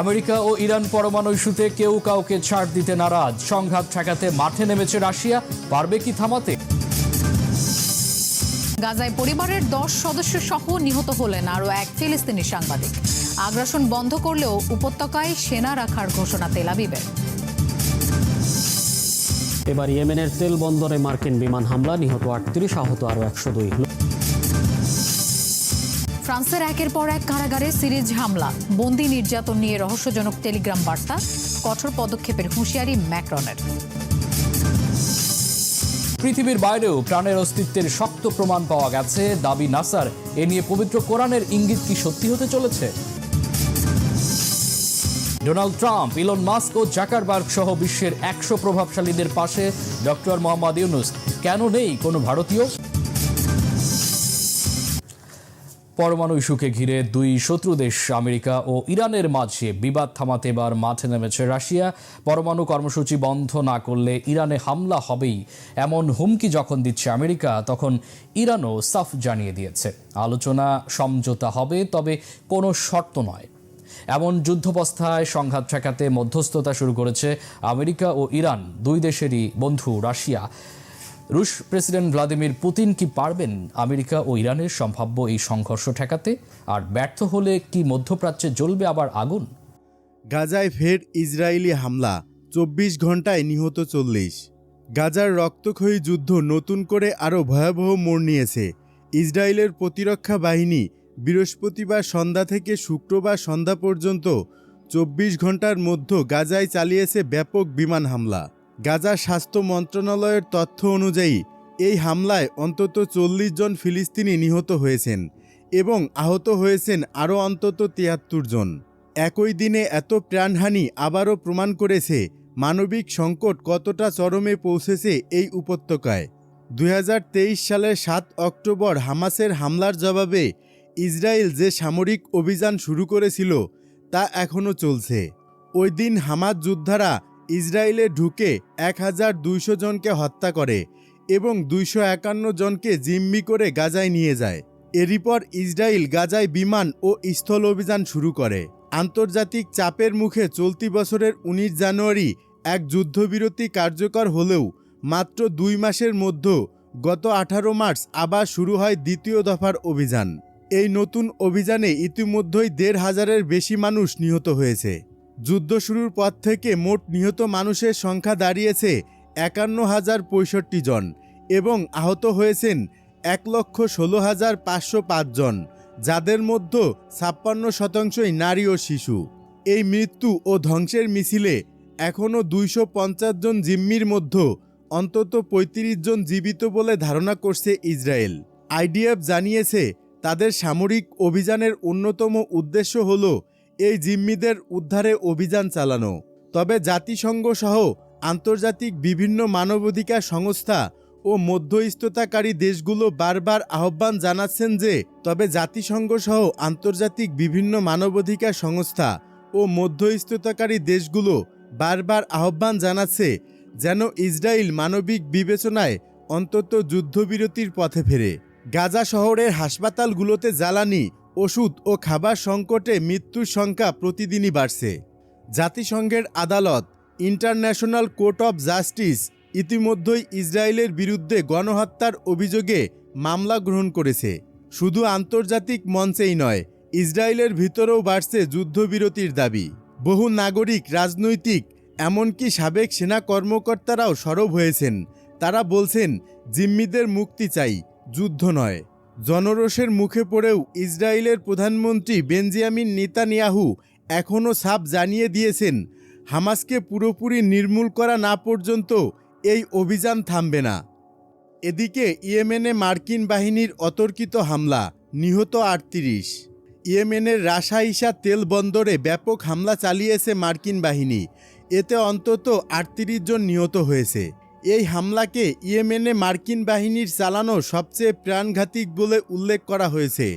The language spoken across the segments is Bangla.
আমেরিকা ও ইরান পরমাণু ইস্যুতে কেউ কাউকে ছাড় দিতে নারাজ। সংঘাত ঠেকাতে মাঠে নেমেছে রাশিয়া, পারবে কি থামাতে? গাজায় পরিবারের 10 সদস্য সহ নিহত হলেন আরও এক ফিলিস্তিনি সাংবাদিক। আগ্রাসন বন্ধ করলেও উপত্যকায় সেনা রাখার ঘোষণা তেল আবিবের। এবার ইয়েমেনের তেল বন্দরে মার্কিন বিমান হামলা, নিহত 38, আহত আরও 102। ফ্রান্সের একের পর এক কারাগারে সিরিজ হামলা, বন্দি নির্যাতন নিয়ে রহস্যজনক টেলিগ্রাম বার্তা, কঠোর পদক্ষেপের হুঁশিয়ারি ম্যাক্রনের। পৃথিবীর বাইরেও প্রাণের অস্তিত্বের শক্ত প্রমাণ পাওয়া গেছে, দাবি নাসার। এ নিয়ে পবিত্র কোরআনের ইঙ্গিত কি সত্যি হতে চলেছে? ডোনাল্ড ট্রাম্প, ইলন মাস্ক ও জাকারবার্গ সহ বিশ্বের 100 প্রভাবশালীদের পাশে ডক্টর মোহাম্মদ ইউনুস। কেন নেই কোনো ভারতীয়? পরমাণু ইস্যুকে ঘিরে দুই শত্রু দেশ আমেরিকা ও ইরানের মাঝে বিবাদ থামাতে এবার মাঠে নেমেছে রাশিয়া। পরমাণু কর্মসূচি বন্ধ না করলে ইরানে হামলা হবেই, এমন হুমকি যখন দিচ্ছে আমেরিকা, তখন ইরানও সাফ জানিয়ে দিয়েছে আলোচনা সমঝোতা হবে, তবে কোনো শর্ত নয়। এমন যুদ্ধাবস্থায় সংঘাত ঠেকাতে মধ্যস্থতা শুরু করেছে আমেরিকা ও ইরান, দুই দেশেরই বন্ধু রাশিয়া। রুশ প্রেসিডেন্ট ভ্লাদিমির পুতিন কি পারবেন আমেরিকা ও ইরানের সম্ভাব্য এই সংঘর্ষ ঠেকাতে? আর ব্যর্থ হলে কি মধ্যপ্রাচ্যে জ্বলবে আবার আগুন? গাজায় ফের ইসরায়েলি হামলা, 24 ঘন্টায় নিহত 40। গাজার রক্তক্ষয়ী যুদ্ধ নতুন করে আরও ভয়াবহ মোড় নিয়েছে। ইসরায়েলের প্রতিরক্ষা বাহিনী বৃহস্পতিবার সন্ধ্যা থেকে শুক্রবার সন্ধ্যা পর্যন্ত 24 ঘন্টার মধ্যে গাজায় চালিয়েছে ব্যাপক বিমান হামলা। গাজা স্বাস্থ্য মন্ত্রণালয়ের তথ্য অনুযায়ী এই হামলায় অন্তত 40 জন ফিলিস্তিনি নিহত হয়েছেন এবং আহত হয়েছেন আরও অন্তত 73 জন। একই দিনে এত প্রাণহানি আবারও প্রমাণ করেছে মানবিক সংকট কতটা চরমে পৌঁছেছে এই উপত্যকায়। 2023 সালের 7 অক্টোবর হামাসের হামলার জবাবে ইসরায়েল যে সামরিক অভিযান শুরু করেছিল তা এখনও চলছে। ওই দিন হামাস যোদ্ধারা ইসরায়েলে ঢুকে 1200 জনকে হত্যা করে এবং 251 জনকে জিম্মি করে গাজায় নিয়ে যায়। এরই পর ইসরায়েল গাজায় বিমান ও স্থল অভিযান শুরু করে। আন্তর্জাতিক চাপের মুখে চলতি বছরের 19 জানুয়ারি এক যুদ্ধবিরতি কার্যকর হলেও মাত্র 2 মাসের মধ্যে গত 18 মার্চ আবার শুরু হয় দ্বিতীয় দফার অভিযান। এই নতুন অভিযানে ইতিমধ্যেই 1,500-এর বেশি মানুষ নিহত হয়েছে। যুদ্ধ শুরুর পর থেকে মোট নিহত মানুষের সংখ্যা দাঁড়িয়েছে 51,065 জন এবং আহত হয়েছেন 1,16,505 জন, যাদের মধ্যে 56% নারী ও শিশু। এই মৃত্যু ও ধ্বংসের মিছিলে এখনও 250 জন জিম্মির মধ্যে অন্তত 35 জন জীবিত বলে ধারণা করছে ইসরায়েল। আইডিএফ জানিয়েছে তাদের সামরিক অভিযানের অন্যতম উদ্দেশ্য হল এই জিম্মিদের উদ্ধারে অভিযান চালানো। তবে জাতিসংঘ সহ আন্তর্জাতিক বিভিন্ন মানবাধিকার সংস্থা ও মধ্যস্থতাকারী দেশগুলো বারবার আহ্বান জানাচ্ছেন যে জাতিসংঘ সহ আন্তর্জাতিক বিভিন্ন মানবাধিকার সংস্থা ও মধ্যস্থতাকারী দেশগুলো বারবার আহ্বান জানাচ্ছে যেন ইসরায়েল মানবিক বিবেচনায় অন্তত যুদ্ধবিরতির পথে ফেরে। গাজা শহরের হাসপাতালগুলোতে জ্বালানি, ওষুধ ও খাবার সংকটে মৃত্যুর সংখ্যা প্রতিদিনই বাড়ছে। জাতিসংঘের আদালত ইন্টারন্যাশনাল কোর্ট অফ জাস্টিস ইতিমধ্যেই ইসরায়েলের বিরুদ্ধে গণহত্যার অভিযোগে মামলা গ্রহণ করেছে। শুধু আন্তর্জাতিক মঞ্চেই নয়, ইসরায়েলের ভিতরেও বাড়ছে যুদ্ধবিরতির দাবি। বহু নাগরিক, রাজনৈতিক, এমনকি সাবেক সেনা কর্মকর্তারাও সরব হয়েছেন। তারা বলছেন জিম্মিদের মুক্তি চাই, যুদ্ধ নয়। জনরোষের মুখে পড়েও ইসরায়েলের প্রধানমন্ত্রী বেঞ্জামিন নেতানিয়াহু এখনও সাফ জানিয়ে দিয়েছেন হামাসকে পুরোপুরি নির্মূল করা না পর্যন্ত এই অভিযান থামবে না। এদিকে ইয়েমেনে মার্কিন বাহিনীর অতর্কিত হামলা, নিহত 38। ইয়েমেনের রাশা ইসা তেল বন্দরে ব্যাপক হামলা চালিয়েছে মার্কিন বাহিনী। এতে অন্তত 38 জন নিহত হয়েছে। এই হামলাকে ইয়েমেনে মার্কিন বাহিনীর চালানো সবচেয়ে প্রাণঘাতী বলে উল্লেখ করা হয়েছে।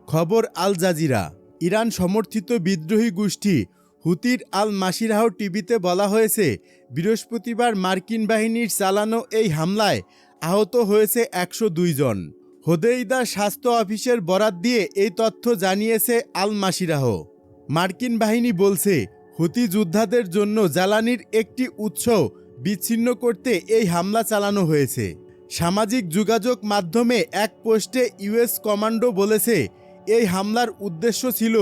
খবর আল জাজিরা। ইরান সমর্থিত বিদ্রোহী গোষ্ঠী হুতির আল মাসিরাহ টিভিতে বলা হয়েছে, বৃহস্পতিবার মার্কিন বাহিনীর চালানো এই হামলায় আহত হয়েছে 102 জন। হোদেইদা স্বাস্থ্য অফিসের বরাত দিয়ে এই তথ্য জানিয়েছে আল মাসিরাহ। মার্কিন বাহিনী বলছে হুতি যোদ্ধাদের জন্য জ্বালানির একটি উৎস বিচ্ছিন্ন করতে এই হামলা চালানো হয়েছে। সামাজিক যোগাযোগ মাধ্যমে এক পোস্টে ইউএস কমান্ডো বলেছে এই হামলার উদ্দেশ্য ছিল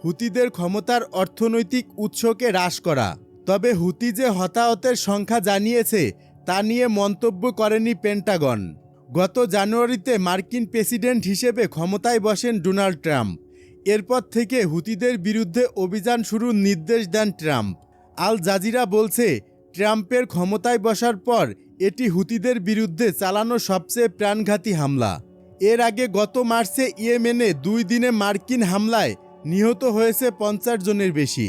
হুতিদের ক্ষমতার অর্থনৈতিক উৎসকে হ্রাস করা। তবে হুতি যে হতাহতের সংখ্যা জানিয়েছে তা নিয়ে মন্তব্য করেনি পেন্টাগন। গত জানুয়ারিতে মার্কিন প্রেসিডেন্ট হিসেবে ক্ষমতায় বসেন ডোনাল্ড ট্রাম্প। এরপর থেকে হুতিদের বিরুদ্ধে অভিযান শুরুর নির্দেশ দেন ট্রাম্প। আল জাজিরা বলছে ট্রাম্পের ক্ষমতায় বসার পর এটি হুতিদের বিরুদ্ধে চালানো সবচেয়ে প্রাণঘাতী হামলা। এর আগে গত মার্চে ইয়েমেনে 2 দিনে মার্কিন হামলায় নিহত হয়েছে 50 জনের বেশি।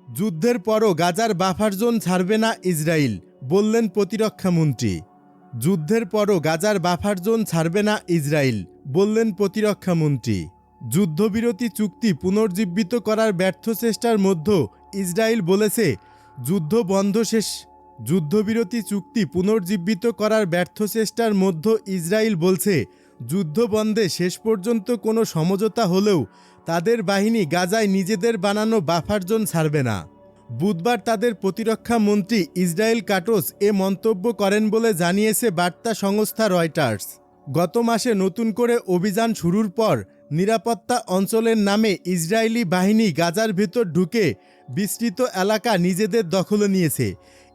যুদ্ধের পরও গাজার বাফার জোন ছাড়বে না ইসরায়েল, বললেন প্রতিরক্ষামন্ত্রী। যুদ্ধের পরও গাজার বাফার জোন ছাড়বে না ইসরায়েল, বললেন প্রতিরক্ষামন্ত্রী। যুদ্ধবিরতি চুক্তি পুনর্জীবিত করার ব্যর্থ চেষ্টার মধ্যে ইসরায়েল বলেছে যুদ্ধবিরতি চুক্তি পুনর্জীবিত করার ব্যর্থ চেষ্টার মধ্যে ইসরায়েল বলছে যুদ্ধ বন্ধে শেষ পর্যন্ত কোনো সমঝোতা হলেও তাদের বাহিনী গাজায় নিজেদের বানানো বাফার জোন ছাড়বে না। বুধবার তাদের প্রতিরক্ষা মন্ত্রী ইসরায়েল কাটোস এ মন্তব্য করেন বলে জানিয়েছে বার্তা সংস্থা রয়টার্স। গত মাসে নতুন করে অভিযান শুরুর পর নিরাপত্তা অঞ্চলের নামে ইসরায়েলি বাহিনী গাজার ভেতর ঢুকে বিস্তৃত এলাকা নিজেদের দখলে নিয়েছে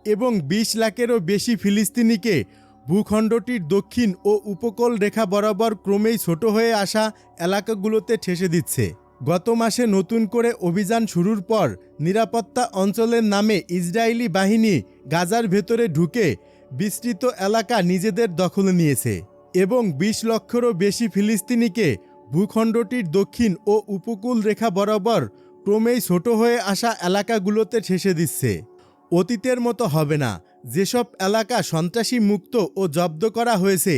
এবং 20 লাখেরও বেশি ফিলিস্তিনিকে ভূখণ্ডটির দক্ষিণ ও উপকূল রেখা বরাবর ক্রমেই ছোট হয়ে আসা এলাকাগুলোতে ঠেসে দিচ্ছে। গত মাসে নতুন করে অভিযান শুরুর পর নিরাপত্তা অঞ্চলের নামে ইসরায়েলি বাহিনী গাজার ভেতরে ঢুকে বিস্তৃত এলাকা নিজেদের দখলে নিয়েছে এবং 20 লক্ষেরও বেশি ফিলিস্তিনিকে ভূখণ্ডটির দক্ষিণ ও উপকূল রেখা বরাবর ক্রমেই ছোট হয়ে আসা এলাকাগুলোতে ঠেসে দিচ্ছে। অতীতের মতো হবে না। যেসব এলাকা সন্ত্রাসী মুক্ত ও জব্দ করা হয়েছে,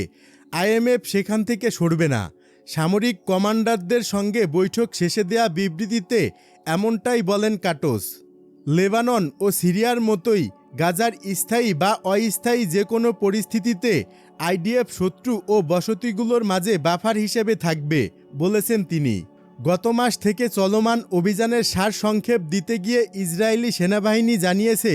আইএমএফ সেখান থেকে সরবে না। সামরিক কমান্ডারদের সঙ্গে বৈঠক শেষে দেয়া বিবৃতিতে এমনটাই বলেন কাটোস। লেবানন ও সিরিয়ার মতোই গাজার স্থায়ী বা অস্থায়ী যে কোনো পরিস্থিতিতে আইডিএফ শত্রু ও বসতিগুলোর মাঝে বাফার হিসেবে থাকবে, বলেছেন তিনি। গত মাস থেকে চলমান অভিযানের সারসংক্ষেপ দিতে গিয়ে ইসরায়েলি সেনাবাহিনী জানিয়েছে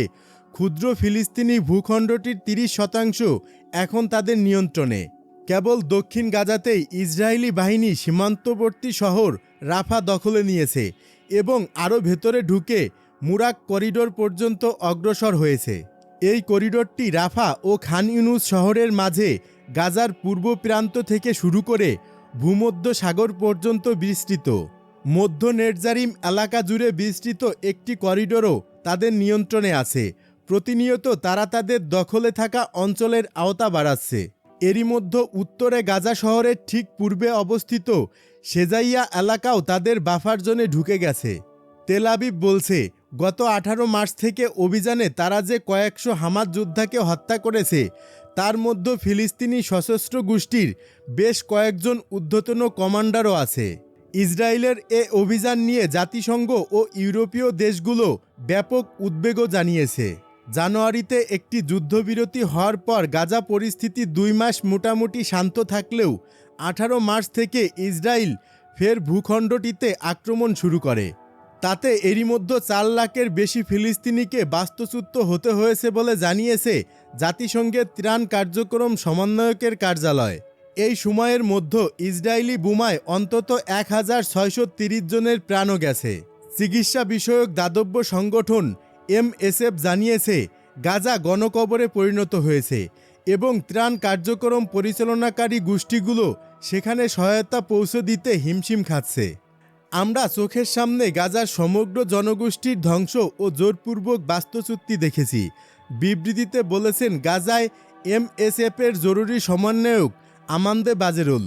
ক্ষুদ্র ফিলিস্তিনি ভূখণ্ডটির 30% এখন তাদের নিয়ন্ত্রণে। কেবল দক্ষিণ গাজাতেই ইসরায়েলি বাহিনী সীমান্তবর্তী শহর রাফা দখলে নিয়েছে এবং আরও ভেতরে ঢুকে মুরাক করিডোর পর্যন্ত অগ্রসর হয়েছে। এই করিডোরটি রাফা ও খান ইউনুস শহরের মাঝে গাজার পূর্ব প্রান্ত থেকে শুরু করে ভূমধ্য সাগর পর্যন্ত বিস্তৃত। মধ্য নেটজারিম এলাকা জুড়ে বিস্তৃত একটি করিডোরও তাদের নিয়ন্ত্রণে আছে। প্রতিনিয়ত তারা তাদের দখলে থাকা অঞ্চলের আওতা বাড়াচ্ছে। এরই মধ্যে উত্তরে গাজা শহরের ঠিক পূর্বে অবস্থিত সেজাইয়া এলাকাও তাদের বাফার জোনে ঢুকে গেছে। তেল আবিব বলছে গত 18 মার্চ থেকে অভিযানে তারা যে কয়েকশো হামাস যোদ্ধাকে হত্যা করেছে তার মধ্যে ফিলিস্তিনি সশস্ত্র গোষ্ঠীর বেশ কয়েকজন ঊর্ধ্বতন কমান্ডারও আছে। ইসরায়েলের এ অভিযান নিয়ে জাতিসংঘ ও ইউরোপীয় দেশগুলো ব্যাপক উদ্বেগও জানিয়েছে। জানুয়ারিতে একটি যুদ্ধবিরতি হওয়ার পর গাজা পরিস্থিতি 2 মাস মোটামুটি শান্ত থাকলেও 18 মার্চ থেকে ইসরায়েল ফের ভূখণ্ডটিতে আক্রমণ শুরু করে। তাতে এরই মধ্যে 4 লাখের বেশি ফিলিস্তিনিকে বাস্তুচ্যুত হতে হয়েছে বলে জানিয়েছে জাতিসংঘের ত্রাণ কার্যক্রম সমন্বয়কের কার্যালয়। এই সময়ের মধ্যে ইসরায়েলি বোমায় অন্তত 1630 জনের প্রাণও গেছে। চিকিৎসা বিষয়ক দাতব্য সংগঠন MSF জানিয়েছে গাজা গণকবরে পরিণত হয়েছে এবং ত্রাণ কার্যক্রম পরিচালনাকারী গোষ্ঠীগুলো সেখানে সহায়তা পৌঁছে দিতে হিমশিম খাচ্ছে। আমরা চোখের সামনে গাজার সমগ্র জনগোষ্ঠীর ধ্বংস ও জোরপূর্বক বাস্তুচ্যুতি দেখেছি, বিবৃতিতে বলেছেন গাজায় MSF-এর জরুরি সমন্বয়ক আমান্দে বাজেরুল।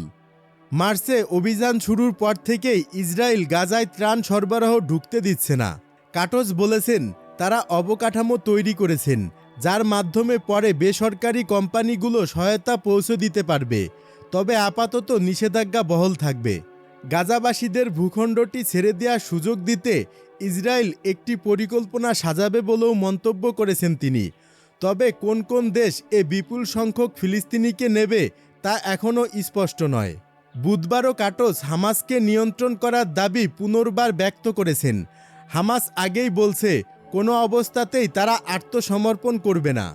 মার্চে অভিযান শুরুর পর থেকেই ইসরায়েল গাজায় ত্রাণ সরবরাহ ঢুকতে দিচ্ছে না। কাটোস বলেছেন তারা অবকাঠামো তৈরি করেছেন যার মাধ্যমে পরে বেসরকারি কোম্পানিগুলো সহায়তা পৌঁছে দিতে পারবে, তবে আপাতত নিষেধাজ্ঞা বহাল থাকবে। গাজাবাসীদের ভূখণ্ডটি ছেড়ে দেওয়ার সুযোগ দিতে ইসরায়েল একটি পরিকল্পনা সাজাবে বলেও মন্তব্য করেছেন তিনি। তবে কোন কোন দেশ এ বিপুল সংখ্যক ফিলিস্তিনিকে নেবে তা এখনও স্পষ্ট নয়। বুধবারও কাটোস হামাসকে নিয়ন্ত্রণ করার দাবি পুনর্বার ব্যক্ত করেছেন। হামাস আগেই বলছে কোনো অবস্থাতেই তারা আত্মসমর্পণ করবে না।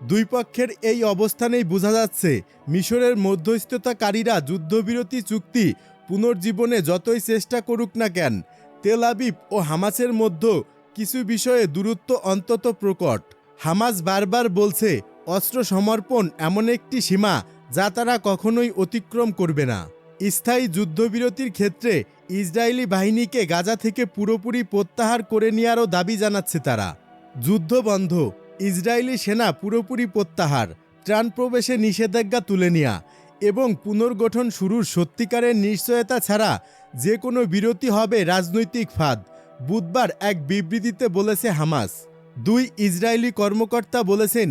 দুই পক্ষের এই অবস্থানেই বোঝা যাচ্ছে মিশরের মধ্যস্থতাকারীরা যুদ্ধবিরতি চুক্তি পুনর্জীবনে যতই চেষ্টা করুক না কেন, তেল আবিব ও হামাসের মধ্যে কিছু বিষয়ে দূরত্ব অন্তত প্রকট। হামাস বারবার বলছে অস্ত্র সমর্পণ এমন একটি সীমা যা তারা কখনোই অতিক্রম করবে না। স্থায়ী যুদ্ধবিরতির ক্ষেত্রে ইসরায়েলি বাহিনীকে গাজা থেকে পুরোপুরি প্রত্যাহার করে নেওয়ারও দাবি জানাচ্ছে তারা। যুদ্ধ বন্ধ, ইসরায়েলি সেনা পুরোপুরি প্রত্যাহার, ত্রাণ প্রবেশে নিষেধাজ্ঞা তুলে নেওয়া এবং পুনর্গঠন শুরুর সত্যিকারের নিশ্চয়তা ছাড়া যে কোনো বিরতি হবে রাজনৈতিক ফাঁদ, বুধবার এক বিবৃতিতে বলেছে হামাস। দুই ইসরায়েলি কর্মকর্তা বলেছেন,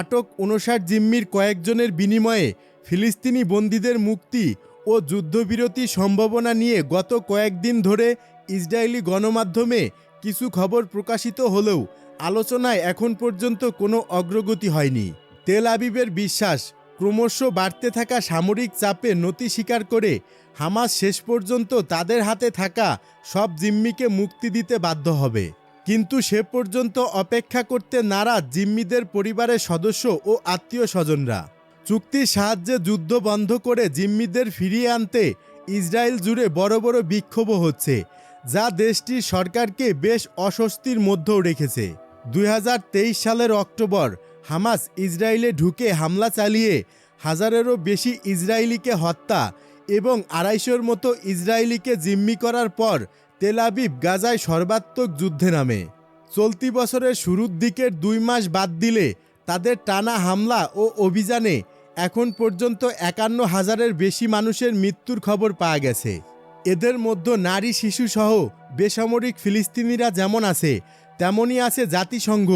আটক 59 জিম্মির কয়েকজনের বিনিময়ে ফিলিস্তিনি বন্দীদের মুক্তি ও যুদ্ধবিরতি সম্ভাবনা নিয়ে গত কয়েকদিন ধরে ইসরায়েলি গণমাধ্যমে কিছু খবর প্রকাশিত হলেও আলোচনায় এখন পর্যন্ত কোনো অগ্রগতি হয়নি। তেল আবিবের বিশ্বাস, ক্রমশ বাড়তে থাকা সামরিক চাপে নতি স্বীকার করে হামাস শেষ পর্যন্ত তাদের হাতে থাকা সব জিম্মিকে মুক্তি দিতে বাধ্য হবে। কিন্তু সে পর্যন্ত অপেক্ষা করতে নারাজ জিম্মিদের পরিবারের সদস্য ও আত্মীয় স্বজনরা। চুক্তির সাহায্যে যুদ্ধ বন্ধ করে জিম্মিদের ফিরিয়ে আনতে ইসরায়েল জুড়ে বড় বড় বিক্ষোভও হচ্ছে, যা দেশটির সরকারকে বেশ অস্বস্তির মধ্যেও রেখেছে। 2023 সালের অক্টোবর হামাস ইসরায়েলে ঢুকে হামলা চালিয়ে 1000-এরও বেশি ইসরায়েলিকে হত্যা এবং 250-র মতো ইসরায়েলিকে জিম্মি করার পর তেল আবিব গাজায় সর্বাত্মক যুদ্ধে নামে। চলতি বছরের শুরুর দিকের 2 মাস বাদ দিলে তাদের টানা হামলা ও অভিযানে এখন পর্যন্ত 51,000-এর বেশি মানুষের মৃত্যুর খবর পাওয়া গেছে। এদের মধ্যে নারী, শিশুসহ বেসামরিক ফিলিস্তিনিরা যেমন আছে, তেমনই আছে জাতিসংঘ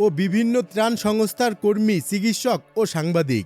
ও বিভিন্ন ত্রাণ সংস্থার কর্মী, চিকিৎসক ও সাংবাদিক।